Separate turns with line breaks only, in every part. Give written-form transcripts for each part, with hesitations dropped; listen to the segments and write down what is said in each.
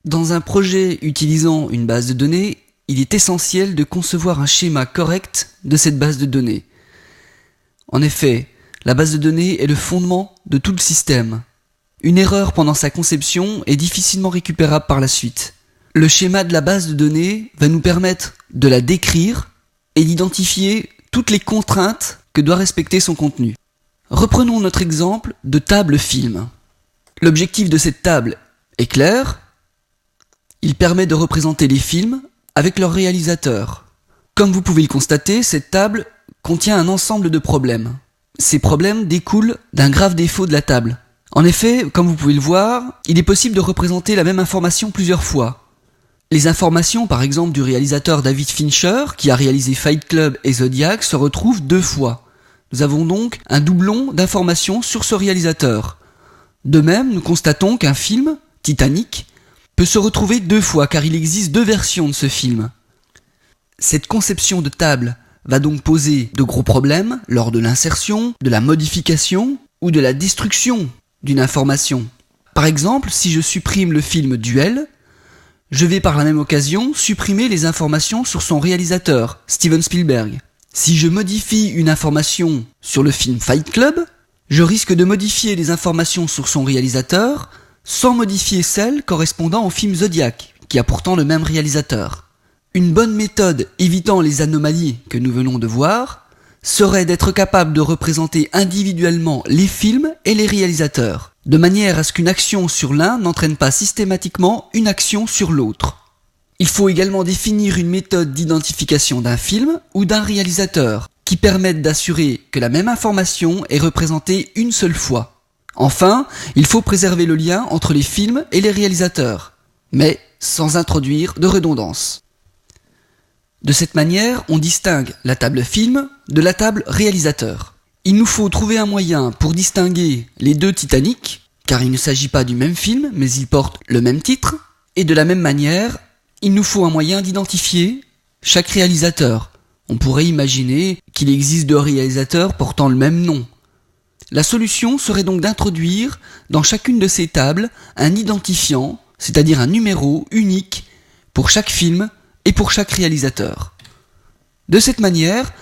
Dans un projet utilisant une base de données, il est essentiel de concevoir un schéma correct de cette base de données. En effet, la base de données est le fondement de tout le système. Une erreur pendant sa conception est difficilement récupérable par la suite. Le schéma de la base de données va nous permettre de la décrire et d'identifier toutes les contraintes que doit respecter son contenu. Reprenons notre exemple de table film. L'objectif de cette table est clair. Il permet de représenter les films avec leur réalisateur. Comme vous pouvez le constater, cette table contient un ensemble de problèmes. Ces problèmes découlent d'un grave défaut de la table. En effet, comme vous pouvez le voir, il est possible de représenter la même information plusieurs fois. Les informations, par exemple, du réalisateur David Fincher, qui a réalisé Fight Club et Zodiac, se retrouvent 2 fois. Nous avons donc un doublon d'informations sur ce réalisateur. De même, nous constatons qu'un film, Titanic, peut se retrouver 2 fois car il existe 2 versions de ce film. Cette conception de table va donc poser de gros problèmes lors de l'insertion, de la modification ou de la destruction d'une information. Par exemple, si je supprime le film Duel, je vais par la même occasion supprimer les informations sur son réalisateur, Steven Spielberg. Si je modifie une information sur le film Fight Club, je risque de modifier les informations sur son réalisateur sans modifier celles correspondant au film Zodiac, qui a pourtant le même réalisateur. Une bonne méthode évitant les anomalies que nous venons de voir serait d'être capable de représenter individuellement les films et les réalisateurs, de manière à ce qu'une action sur l'un n'entraîne pas systématiquement une action sur l'autre. Il faut également définir une méthode d'identification d'un film ou d'un réalisateur qui permette d'assurer que la même information est représentée une seule fois. Enfin, il faut préserver le lien entre les films et les réalisateurs, mais sans introduire de redondance. De cette manière, on distingue la table film de la table réalisateur. Il nous faut trouver un moyen pour distinguer les 2 Titanic, car il ne s'agit pas du même film, mais ils portent le même titre, et de la même manière, il nous faut un moyen d'identifier chaque réalisateur. On pourrait imaginer qu'il existe 2 réalisateurs portant le même nom. La solution serait donc d'introduire dans chacune de ces tables un identifiant, c'est-à-dire un numéro unique pour chaque film et pour chaque réalisateur. De cette manière,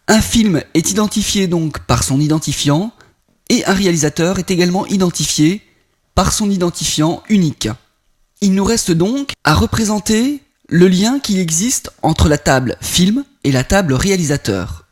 un film est identifié donc par son identifiant et un réalisateur est également identifié par son identifiant unique. Il nous reste donc à représenter le lien qui existe entre la table film et la table réalisateur.